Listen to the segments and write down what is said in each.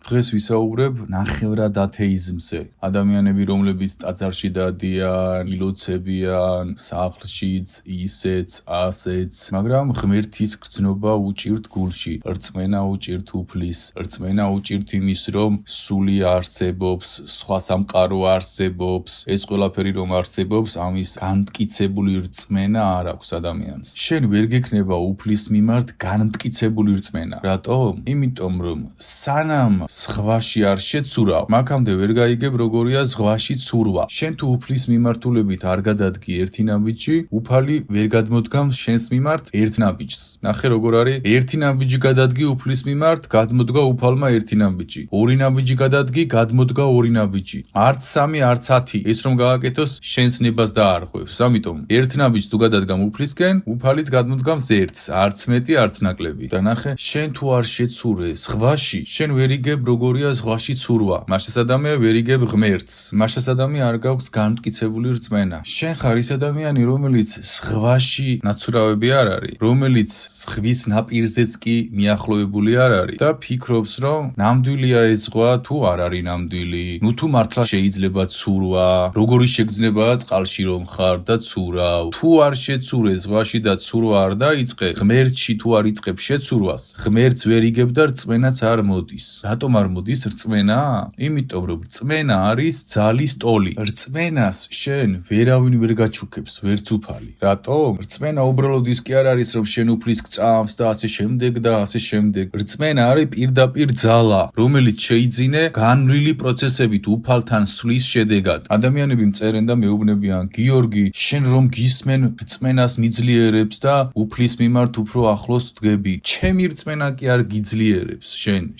დღეს ვისაუბრებ ნახევრად ათეიზმზე. ადამიანები, რომლებიც ტაძარში დადიან, ილოცებიან, სახლშიც, ისეც, ასეც, მაგრამ ღმერთის გრძნობა უჭირთ გულში, რწმენა უჭირთ უფლის, რწმენა უჭირთ იმის, რომ სული არსებობს, სხვა სამყარო არსებობს, ეს ყველაფერი რომ არსებობს, ამის განმტკიცებული რწმენა არ აქვს ადამიანს. შენ ვერ გექნება უფლის მიმართ განმტკიცებული რწმენა. რატომ? იმიტომ რომ სანამ ზღვაში არ შეცურავ, მაქამდე ვერ გაიგებ როგორია ზღვაში ცურვა. შენ თუ უფლის მიმართულებით არ გადადგი ერთი ნაბიჯი, უფალი ვერ გადმოდგამს შენს მიმართ ერთ ნაბიჯს. ნახე როგორ არის? ერთი ნაბიჯი გადადგი უფლის მიმართ, გადმოდგა უფალმა ერთი ნაბიჯი. ორი ნაბიჯი გადადგი, გადმოდგა ორი ნაბიჯი. არც 3, არც 10. ეს რომ გააკეთოს, შენს ნებას დაარღვევს. ამიტომ ერთ ნაბიჯს თუ გადადგამ უფლისკენ, უფალიც გადმოდგამს ერთს, არც მეტი, არც ნაკლები. და ნახე, შენ თუ არ შეცურე ზღვაში, შენ ვერ იგებ როგორია ზღვაში ცურვა. მაშასადამე ვერ იგებ ღმერთს. მაშასადამე არ გაქვს განმტკიცებული რწმენა. შენ ხარ ის ადამიანი, რომელიც ზღვაში ნაცურავები არ არის, რომელიც ზღვის ნაპირზეც კი მიახლოებული არ არის და ფიქრობს, რომ ნამდვილია ეს ზღვა თუ არ არის ნამდვილი. ნუ თუ მართლა შეიძლება ცურვა, როგორი შეგრძნებაა წყალში რომ ხარ და ცურავ. თუ არ შეცურე ზღვაში და ცურვა არ დაიწყე, ღმერთში თუ არ იწყებ შეცურვას, ღმერთს ვერ იგებ და რწმენაც არ მოდის. რატომ არ მოდის რწმენა? იმიტომ რომ რწმენა არის ძალის ტოლი. რწმენას შენ ვერავინ ვერ გაჩუქებს, ვერც უფალი. რატომ? რწმენა უბრალოდ ის კი არ არის, რომ შენ უფლის გწამს და ასე შემდეგ და ასე შემდეგ. რწმენა არის პირდაპირ ძალა, რომელიც შეიძინე განვლილი პროცესებით უფალთან სვლის შედეგად. ადამიანები მწერენ და მეუბნებიან, გიორგი, შენ რომ გისმენ რწმენას მიძლიერებს და უფლის მიმართ უფრო ახლოს დგები. ჩემი რწმენა კი არ გიძლიერებს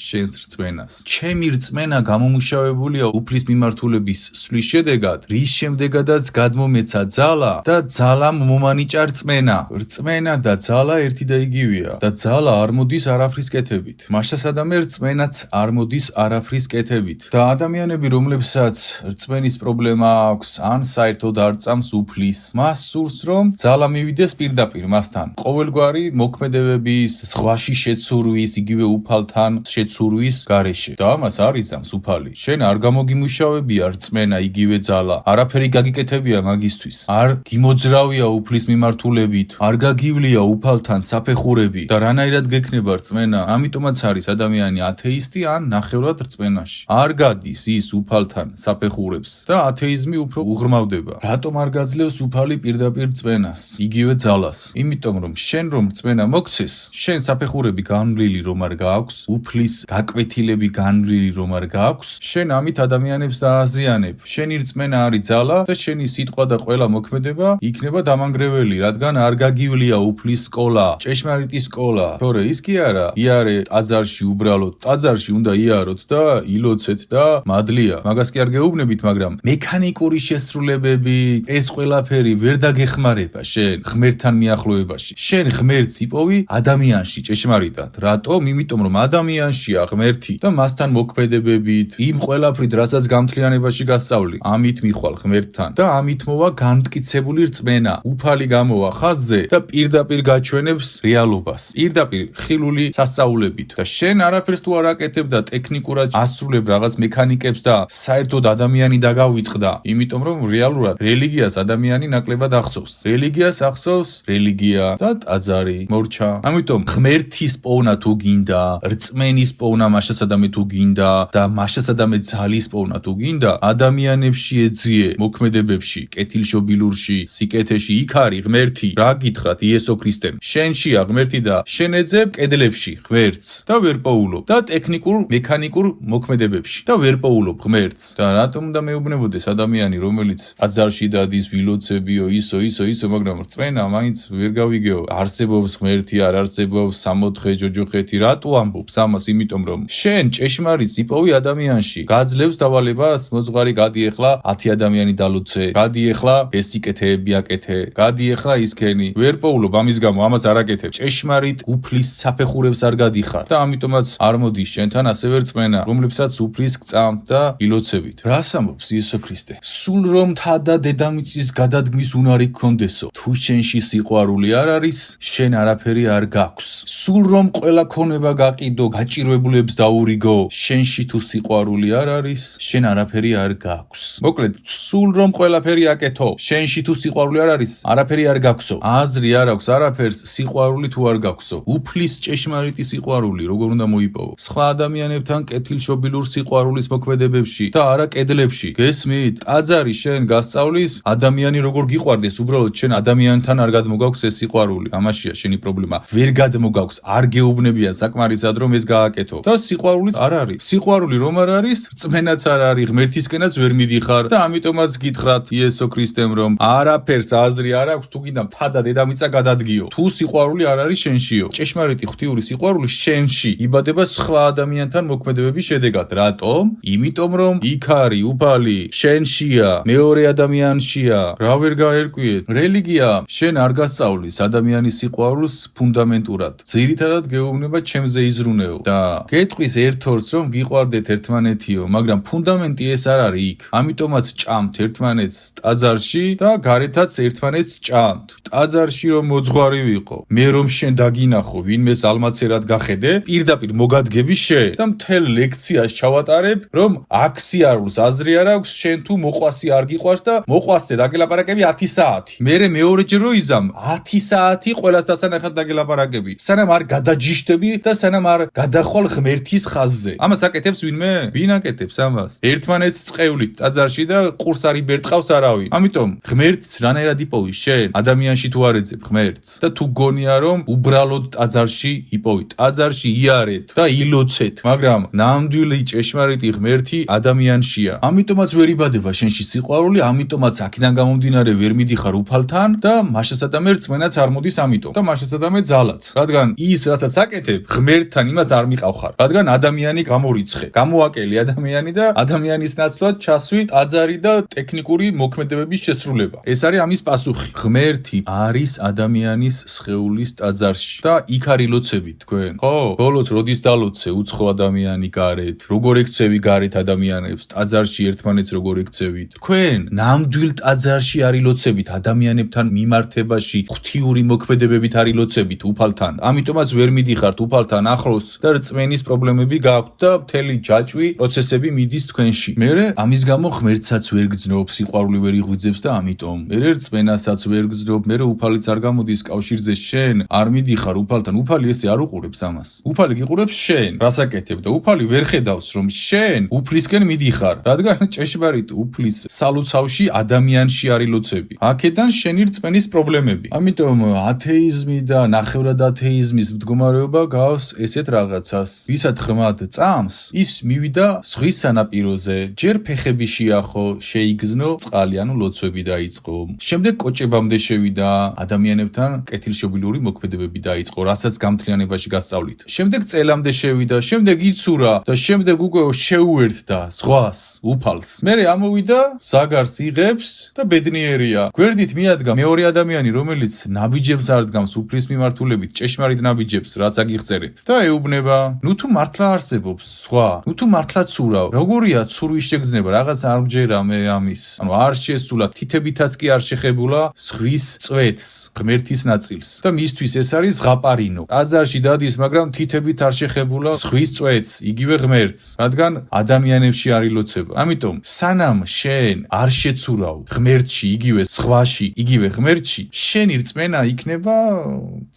შენს რწმენას. ჩემი რწმენა გამომუშავებულია უფლის მიმართულების სვლის შედეგად, რის შემდეგადაც გადმომეცა ძალა და ძალამ მომანიჭა რწმენა. რწმენა და ძალა ერთი და იგივეა და ძალა არ მოდის არაფრის კეთებით. მაშასადამე რწმენაც არ მოდის არაფრის კეთებით. და ადამიანები, რომლებსაც რწმენის პრობლემა აქვს, ან საერთოდ არ წამს უფლის, მას სურს რომ ძალა მივიდეს პირდაპირ მასთან. ყოველგვარი მოქმედებების, ზღვაში შეცურვის, იგივე უფალთან შეცურვის გარეშე. და ამას არ იზამს უფალი. შენ არ გამოგიმუშავებია რწმენა, იგივე ძალა. არაფერი გაგიკეთებია მაგისთვის. არ გიმოძრავია უფლის მიმართულებით, არ გაგივლია უფალთან საფეხურები და რანაირად გექნება რწმენა. ამიტომაც არის ადამიანი ათეისტი ან ნახევრად რწმენაში. არ გადის ის უფალთან საფეხურებს და ათეიზმი უფრო უღრმავდება. რატომ არ გაძლევს უფალი პირდაპირ რწმენას, იგივე ძალას? იმიტომ რომ შენ რომ რწმენა მოგცეს, შენ საფეხურები განვლილი რომ არ გააქვს, უფლის გაკვეთილები განვლილი რომ არ გააქვს, შენ ამით ადამიანებს დააზიანებ. შენი რწმენა არის ძალა და შენი სიტყვა და ყველა მოქმედება იქნება დამანგრეველი, რადგან არ გაგივლია უფლის სკოლა, ჭეშმარიტი სკოლა. თორე ის კი არა, იარე ტაძარში უბრალოდ, ტაძარში უნდა იაროთ და ილოცეთ და მადლია. მაგას კი არ გეუბნებით, მაგრამ მექანიკური შესრულებები, ეს ყველაფერი ვერ დაგეხმარება შენ ღმერთთან მიახლოებაში. შენ ღმერთს იპოვი ადამიანში ჭეშმარიტად. რატომ? იმიტომ რომ ადამიანშია ღმერთი და მასთან მოქმედებებით, იმ ყველაფრით, რასაც გამთლიანებაში გასწავლი, ამით მიხვალ ღმერთთან და ამით მოვა განმტკიცებული რწმენა. უფალი გამოვა ხაზზე და პირდაპირ გაჩვენებს რეალობას. პირდაპირ ხილული სასწაულებით. და შენ არაფერს თუ არ აკეთებ და ტექნიკურად ასრულებ რაღაც მექანიკებს და საერთოდ ადამიანი დაგავიწყდა, იმიტომ რომ რეალურად რელიგიას ადამიანი ნაკლებად ახსოვს. რელიგიას ახსოვს რელიგია და ტაძარი, მორჩა. ამიტომ ღმერთის პოვნა თუ გინდა, რწმენის პოვნა მაშასადამე თუ გინდა და მაშასადამე ძალის პოვნა თუ გინდა, ადამიანებში ეძიე, მოქმედებებში, კეთილშობილურში, სიკეთეში, იქ არის ღმერთი. რა გითხრათ იესო ქრისტემ? შენშია ღმერთი და შენ ეძებ კედლებში ღმერთს და ვერ პოულობ და ტექნიკურ, მექანიკურ მოქმედებებში და ვერ პოულობ ღმერთს. და რატომ უნდა მეუბნებოდეს ადამიანი, რომელიც ტაძარში დადის, ვილოცებიო, ისო, მაგრამ რწმენა მაინც ვერ გავიგეო. არსებობს ღმერთი, არ არსებობს, სამოთხე, ჯოჯოხეთი, რატო ამბობს ამას? იმიტომ რომ შენ ჭეშმარიტს იპოვი ადამიანში. გაძლევს დავალებას, მოძღვარი გადიეხლა 10 ადამიანი დალოცე, გადიეხლა ეს სიკეთეები აკეთე, გადიეხლა ისქენი. ვერ პოულობ ამის გამო, ამას არ აკეთებ. ჭეშმარიტ უფლის საფეხურებს არ გადიხარ და ამიტომაც არ მოდის შენთან ასევე რწმენა, რომლებსაც უფლის გწამთ და ილოცებით. რას ამბობს იესო ქრისტე? სულ რომ თა და დედამიწის გადადგმის უნარი გქონდესო, თუ შენში სიყვარული არ არის, შენ არაფერი არ გაქვს. სულ რომ ყველა ქონება გაყიდო, გაჭირვებულებს დაურიგო გეგო, შენში თუ სიყვარული არ არის, შენ არაფერი არ გაქვს. მოკლედ, სულ რომ ყველაფერი აკეთო, შენში თუ სიყვარული არ არის, არაფერი არ გაქვსო. აზრი არ აქვს არაფერს, სიყვარული თუ არ გაქვსო. უფლის ჭეშმარიტი სიყვარული, როგორ უნდა მოიპოვო? სხვა ადამიანებთან კეთილშობილურ სიყვარულის მოქმედებებში და არა კედლებში. გესმით? ტაძარი შენ გასწავლის, ადამიანი როგორ გიყვარდეს, უბრალოდ შენ ადამიანთან არ გადმოგაქვს ეს სიყვარული. ამაშია შენი პრობლემა. ვერ გადმოგაქვს, არ გეუბნებიან საკმარისად რომ ეს გააკეთო. და სიყვარულიც არ არის. სიყვარული რომ არ არის, რწმენაც არ არის, ღმერთისკენაც ვერ მიდიხარ და ამიტომაც გითხრათ იესო ქრისტემ რომ არაფერს აზრი არ აქვს, თუ გინდა მთა და დედამიწა გადადგიო. თუ სიყვარული არ არის შენშიო. ჭეშმარიტი ღვთიური სიყვარული შენში იბადება სხვა ადამიანთან მოქმედებების შედეგად. რატომ? იმიტომ რომ იქ არის უფალი შენშია, მეორე ადამიანშია. რა ვერ გაერკვიეთ? რელიგია შენ არ გასწავლის ადამიანის სიყვარულს ფუნდამენტურად. ძირითადად გეუბნება ჩემზე იზრუნეო და გეტყვის ერთ-ორს რომ გიყვარდეთ ერთმანეთიო, მაგრამ ფუნდამენტი ეს არ არის იქ. ამიტომაც ჭამთ ერთმანეთს ტაძარში და გარეთაც ერთმანეთს ჭამთ. ტაძარში რომ მოძღვარი ვიყო, მე რომ შენ დაგინახო, ვინმეს ალმაცერად გახედე, პირდაპირ მოგადგები შენ და მთელ ლექციას ჩავატარებ, რომ აქ სიარულს აზრი არ აქვს, შენ თუ მოყვასი არ გიყვარს და მოყვასზე დაგელაპარაკები 10 საათი. მერე მეორეჯერ რო იზამ 10 საათი ყველას დასანახად დაგელაპარაკები. სანამ არ გადაჯიშდები და სანამ არ გადახვალ ღმერთის ხაზზე. ამას აკეთებს ვინმე? ვინ აკეთებს ამას? ერთმანეთს წევლით ტაძარში და ყურს არ იბერტყავს არავინ. ამიტომ ღმერთს რანაირად იპოვი შენ? ადამიანში თუ არ ეძებ ღმერთს და თუ გონია რომ უბრალოდ ტაძარში იპოვით, ტაძარში იარეთ და ილოცეთ, მაგრამ ნამდვილი ჭეშმარიტი ღმერთი ადამიანშია. ამიტომაც ვერ იბადება შენში სიყვარული, ამიტომაც აქედან გამომდინარე ვერ მიდიხარ უფალთან და მაშასადამე რწმენაც არ მოდის ამიტომ და მაშასადამე ძალაც. რადგან ის რასაც აკეთებ, ღმერთთან იმას არ მიყავხარ. რადგან ადამიანი გამორიცხე, გამოაკელი ადამიანი და ადამიანის ნაცვლად ჩასვი ტაძარი და ტექნიკური მოქმედებების შესრულება. ეს არის ამის პასუხი. ღმერთი არის ადამიანის სხეულის ტაძარში და იქ არ ილოცებით თქვენ. ხო? ბოლოს როდის დალოცე უცხო ადამიანი გარეთ? როგორ ექცევი გარეთ ადამიანებს? ტაძარში ერთმანეთს როგორ ექცევით? თქვენ ნამდვილ ტაძარში არ ილოცებით ადამიანებთან მიმართებაში, ღვთიური მოქმედებებით არ ილოცებით უფალთან. ამიტომაც ვერ მიდიხართ უფალთან ახლოს და რწმენის პრობლემები გაქვთ და მთელი ჯაჭვი პროცესები მიდის თქვენში. მერე ამის გამო ღმერთსაც ვერ გძნობ, სიყვარული ვერ იღვიძებს და ამიტომ მერე რწმენასაც ვერ გძნობ, მერე უფალიც არ გამოდის კავშირზე შენ, არ მიდიხარ უფალთან. უფალი ესე არ უყურებს ამას. უფალი გიყურებს შენ, რას აკეთებ და უფალი ვერ ხედავს რომ შენ უფლისკენ მიდიხარ, რადგან ჭეშმარიტ უფლის სალოცავში ადამიანში არ ილოცები. აქედან შენი რწმენის პრობლემები. ამიტომ ათეიზმი და ნახევრად ათეიზმის მდგომარეობა გავს ესეთ რაღაცას. ვისაც ღრმად წამს, ის მივიდა ზღვის სანაპიროზე, ჯერ ფეხები შეახო, შეიგზნო წყალი, ანუ ლოცვები დაიწყო. შემდეგ კოჭებამდე შევიდა, ადამიანებთან კეთილშობილური მოქმედებები დაიწყო, რასაც გამთლიანებაში გასწავლით. შემდეგ წელამდე შევიდა, შემდეგ იცურა და შემდეგ უკვე შეუერთდა ზღვას, უფალს. მერე ამოვიდა, ზაგარს იღებს და ბედნიერია. გვერდით მიადგა მეორე ადამიანი, რომელიც ნაბიჯებს არ დგამს უფლის მიმართულებით, ჭეშმარიტ ნაბიჯებს, რაც აგიხსერეთ. და ეუბნება, ნუ თუ მართლა არსებობს სხვა, ნუ თუ მართლა ცურავ. როგორია ცურვის შეგრძნება, რაღაც არ გჯერა მე ამის. ანუ არ შესულა, თითებითაც კი არ შეხებულა ზღვის წვეთს, ღმერთის ნაწილს. და მისთვის ეს არის ზღაპარინო. ტაძარში დადის, მაგრამ თითებით არ შეხებულა ზღვის წვეთს, იგივე ღმერთს, რადგან ადამიანებში არ ილოცება. ამიტომ სანამ შენ არ შეცურავ ღმერთში, იგივე ზღვაში, იგივე ღმერთში, შენი რწმენა იქნება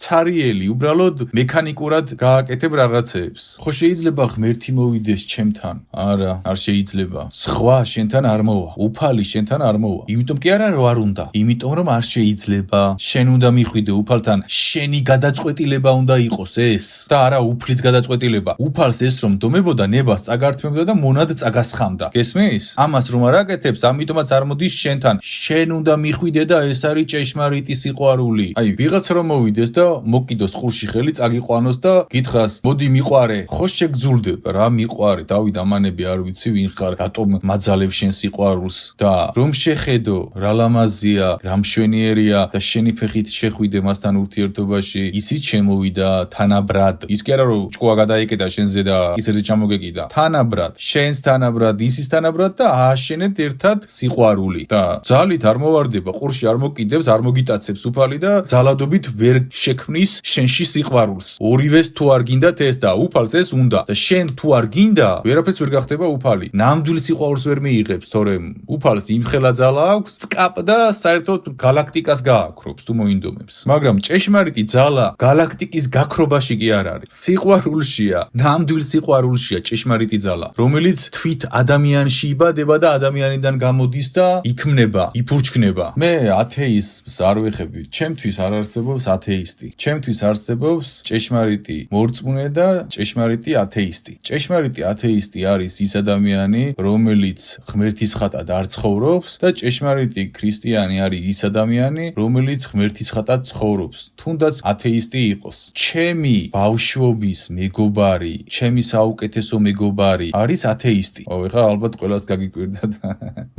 ცარიელი, უბრალოდ მექანიკურად გააკეთებ რაღაცეებს. ხო შეიძლება ღმერთი მოვიდეს ჩემთან? არა, არ შეიძლება. ზღვა შენთან არ მოვა, უფალი შენთან არ მოვა. იმიტომ კი არა რომ არ უნდა, იმიტომ რომ არ შეიძლება. შენ უნდა მიხვიდე უფალთან, შენი გადაწყვეტილება უნდა იყოს ეს და არა უფლის გადაწყვეტილება. უფალს ეს რომ დომებოდა ნებას წაგართმევდა და მონად წაგასხამდა. გესმის? ამას რომ არ აკეთებს, ამიტომაც არ მოდის შენთან. შენ უნდა მიხვიდე და ეს არის ჭეშმარიტი სიყვარული. აი, ვიღაც რომ მოვიდეს და მოკიდოს ყურში ხელი, წაგიყვანოს და გითხრას, მოდი მიყვარე, ხო შეგძულდებ, რა მიყვარე, დავით ამანები არ ვიცი ვინ ხარ, რატომ მაძალებ შენ სიყვარულს და რომ შეხედო, რა ლამაზია, რა მშვენიერია და შენი ფეხით შეხვიდე მასთან ურთიერთობაში, ისიც შემოვიდა თანაბრად. ის კი არა რომ ჭკუა გადაიკეტა შენზე და ისეთი ჩამოგეკიდა. თანაბრად, შენს თანაბრად, ისის თანაბრად და ააშენეთ ერთად სიყვარული. და ძალით არ მოვარდება, ყურში არ მოკიდებს, არ მოგიტაცებს უფალი და ძალადობით ვერ შექმნის შენში სიყვარულს. ორივეს თუ არ გინდათ ეს და უფალს ეს უნდა და და შენ თუ არ გინდა ვერაფერს ვერ გახდება უფალი ნამდვილ სიყვარულს ვერ მიიღებს თორემ უფალს იმხელა ძალა აქვს წკაპ და საერთოდ galaktikas გააქრობს თუ მოინდომებს მაგრამ ჭეშმარიტი ძალა galaktikis გაქრობაში კი არ არის სიყვარულშია ნამდვილ სიყვარულშია ჭეშმარიტი ძალა რომელიც თვით ადამიანში იბადება და ადამიანიდან გამოდის და იქმნება იფურჩქნება მე ათეიზმს არ ვეხები ჩემთვის არ არსებობს ათეისტი ჩემთვის არსებობს ჭეშმარიტი მორწმუნე და ჭეშმარიტი ათეისტი ჭეშმარიტი ათეისტი არის ის ადამიანი რომელიც ღმერთის ხატად არ ცხოვრობს და ჭეშმარიტი ქრისტიანი არის ის ადამიანი რომელიც ღმერთის ხატად ცხოვრობს თუნდაც ათეისტი იყოს ჩემი ბავშვობის მეგობარი ჩემი საუკეთესო მეგობარი არის ათეისტი ეხლა ალბათ ყველას გაგიკვირდათ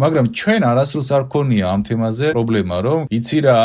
მაგრამ ჩვენ არასდროს არ გქონია ამ თემაზე პრობლემა რომ იცი რა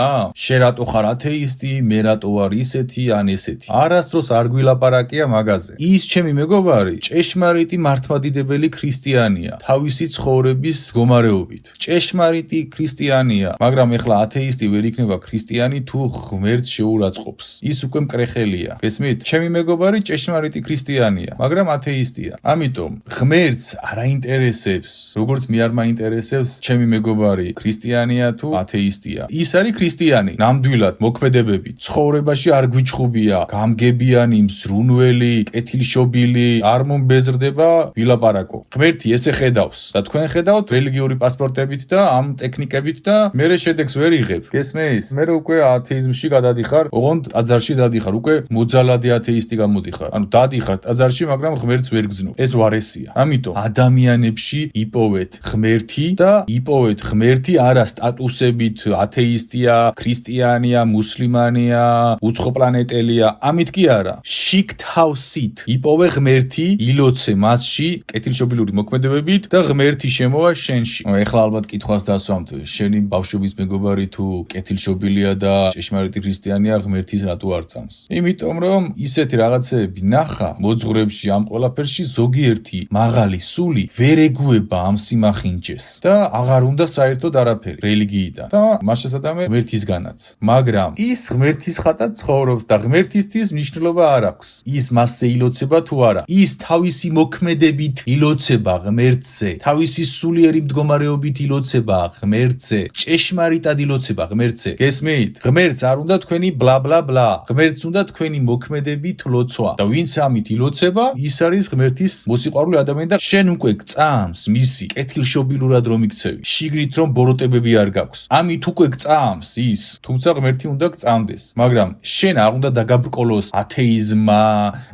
შენ რატო ხარ ათეისტი მე რატო ვარ ისეთი ან ესეთი არასდროს არ გვილაპარაკია მაგაზე ის ჩემი მეგობარი ჭეშმარიტი მართლმადიდებელი ქრისტიანია თავისი ცხოვრების მდგომარეობით ჭეშმარიტი ქრისტიანია მაგრამ ეხლა ათეისტი ვერ იქნება ქრისტიანი თუ ღმერთს შეურაცხყოფს ის უკვე მკრეხელია გესმით ჩემი მეგობარი ჭეშმარიტი ქრისტიანია მაგრამ ათეისტია ამიტომ ღმერთს არ აინტერესებს როგორც მე არ მაინტერესებს ჩემი მეგობარი ქრისტიანია თუ ათეისტია ის არის ქრისტიანი ნამდვილად მოქმედებებით ცხოვრებაში არ გვიჩხუბია გამგებიანი მსრუნველი კეთილშობილი არ მომბეზრდება ვილაპარაკო ღმერთი ესე ხედავს და თქვენ ხედავთ რელიგიური პასპორტებით და ამ ტექნიკებით და მე შედეგს ვერ იღებ გესმის მე უკვე ათეიზმში გადადიხარ ოღონდ ტაძარში დადიხარ უკვე მოძალადე ათეისტი გამოდიხარ ანუ დადიხარ ტაძარში მაგრამ ღმერთს ვერ გძნობ ეს ვარესია ამიტომ ადამიანებში იპოვეთ ღმერთი და იპოვეთ ღმერთი არა სტატუსებით ათეისტია ქრისტიანია მუსლიმანია უცხოპლანეტელია ამით კი არა შიგ თავსით იპოვე ღმერთი ილოცე მასში კეთილშობილური მოქმედებებით და ღმერთი შემოვა შენში ეხლა ალბათ კითხვას დასვამთ შენი ბავშვობის მეგობარი თუ კეთილშობილია და ჭეშმარიტი ქრისტიანია ღმერთის რატო არ წამს იმიტომ რომ ისეთი რაღაცეები ნახა მოძღვრებში ამ ყველაფერში ზოგიერთი მაღალი სული ვერ ეგუება ამ სიმახინჯეს და აღარ უნდა საერთოდ არაფერი რელიგიიდან და მას შესაძლოა ღმერთისგანაც მაგრამ ის ღმერთის ხატად ცხოვრობს და ღმერთისთვის მნიშვნელობა არ აქვს ის მასზე ილოცება თუ არა ის თავისი მოქმედებით ილოცება ღმერთზე თავისი სულიერი მდგომარეობით ილოცება ღმერთზე ჭეშმარიტად ილოცება ღმერთზე გესმით ღმერთს არ უნდა თქვენი ბლა ბლა ბლა ღმერთს უნდა თქვენი მოქმედებით ლოცვა და ვინც ამით ილოცება ის არის ღმერთის მოსიყვარული ადამიანი და შენ უკვე გწამს მისი კეთილშობილურად რომ იქცევი შიგნით რომ ბოროტებები არ გაქვს ამით უკვე გწამს ის თუმცა ღმერთი უნდა გწამდეს მაგრამ შენ არ უნდა დაგაბრკოლოს ათეიზმმა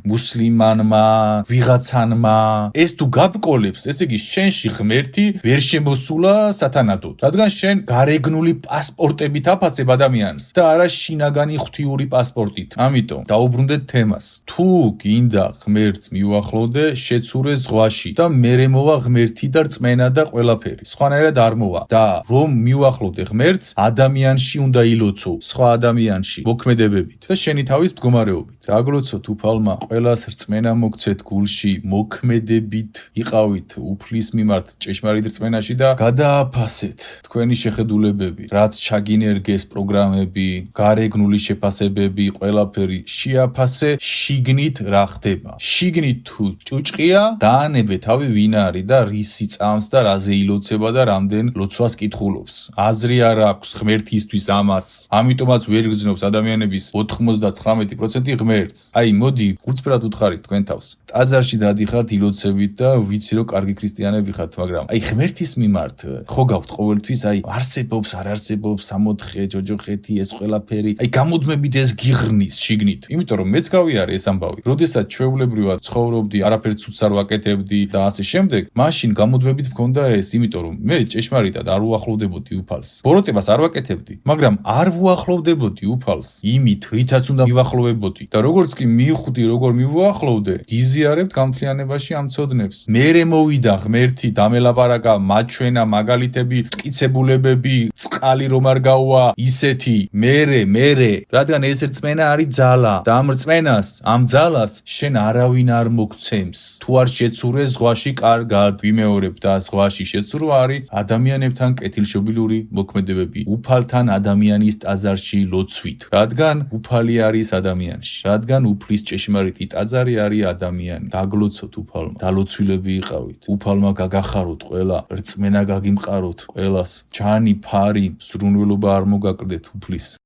მუსლიმანმა ვიღაცანმა ეს თუ გაბრკოლებს ესე იგი შენში ღმერთი ვერ შემოსულა სათანადოდ რადგან შენ გარეგნული პასპორტებით აფასებ ადამიანს და არა შინაგანი ღვთიური პასპორტით ამიტომ დაუბრუნდეთ თემას თუ გინდა ღმერთს მიუახლოვდე შეცურე ზღვაში და მერე მოვა ღმერთი და რწმენა და ყველაფერი სხვანაირად არ მოვა და რომ მიუახლოვდე ღმერთს ადამიანში უნდა ილოცო სხვა ადამიანში მოქმედებებით და შენი თავის მდგომარეობით აგლოცოთ უფალმა ყველას რწმენა მოგცეთ გულში მოქმედებით იყავით უფლის მიმართ ჭეშმარიტ რწმენაში და გადააფასეთ თქვენი შეხედულებები რაც ჩაგინერგეს პროგრამები გარეგნული შეფასებები ყველაფერი შეაფასე შიგნით რა ხდება შიგნით თუ ჭუჭყია დაანებე თავი ვინ არის და რისი წამს და რაზე ილოცება და რამდენ ლოცვას კითხულობს აზრი არ აქვს ღმერთისთვის ამას ამიტომაც ვერ გძნობს ადამიანების 99% ღმერთს აი მოდი გულწრფელად უთხარით თქვენ თავს ტაძარში დადიხართ ილოცებით და ვიცი რომ კარგი ქრისტიანები ხართ მაგრამ აი ღმერთის მიმართ ხო გაქვთ ყოველთვის აი არსებობს არ არსებობს სამოთხე ჯოჯოხეთი ეს ყველაფერი აი გამოდმებით ეს გიღრნის შიგნით იმიტომ რომ მეც გავიარე ეს ამბავი როდესაც ჩვეულებრივად ცხოვრობდი არაფერს უც არ ვაკეთებდი და ასე შემდეგ მაშინ გამოდმებით მქონდა ეს იმიტომ რომ მე ჭეშმარიტად არ უახლოვდებოდი უფალს ბოროტებას არ ვაკეთებდი მაგრამ არ ვუახლოვდებოდი უფალს იმით რითაც უნდა მივახლოვებოდი და როგორც კი მივხვდი როგორ მივუახლოვდე გიზიარებთ გამთლიანებაში ამ ცოდნებს მერე მოვიდა ღმერთი დამელაპარაკა მაჩვენა მაგალითები მტკიცებულებები წყალი რომ არ გაუვა ისეთი მერე რადგან ეს რწმენა არის ძალა და ამ რწმენას ამ ძალას შენ არავინ არ მოგცემს თუ არ შეცურე ზღვაში კარგად ვიმეორებ და ზღვაში შეცურვა არის ადამიანებთან კეთილშობილური მოქმედებები უფალთან ადამიანის ტაძარში ლოცვით რადგან უფალი არის ადამიანში რადგან უფლის ჭეშმარიტი ტაძარი არის ადამიანი. დაგლოცოთ უფალმა, დალოცვილები იყავით. უფალმა გაგახაროთ ყველა, რწმენა გაგიმყაროთ ყველას. ჯანი, ფარი, სრულნელობა არ მოგაკრდეთ უფლის.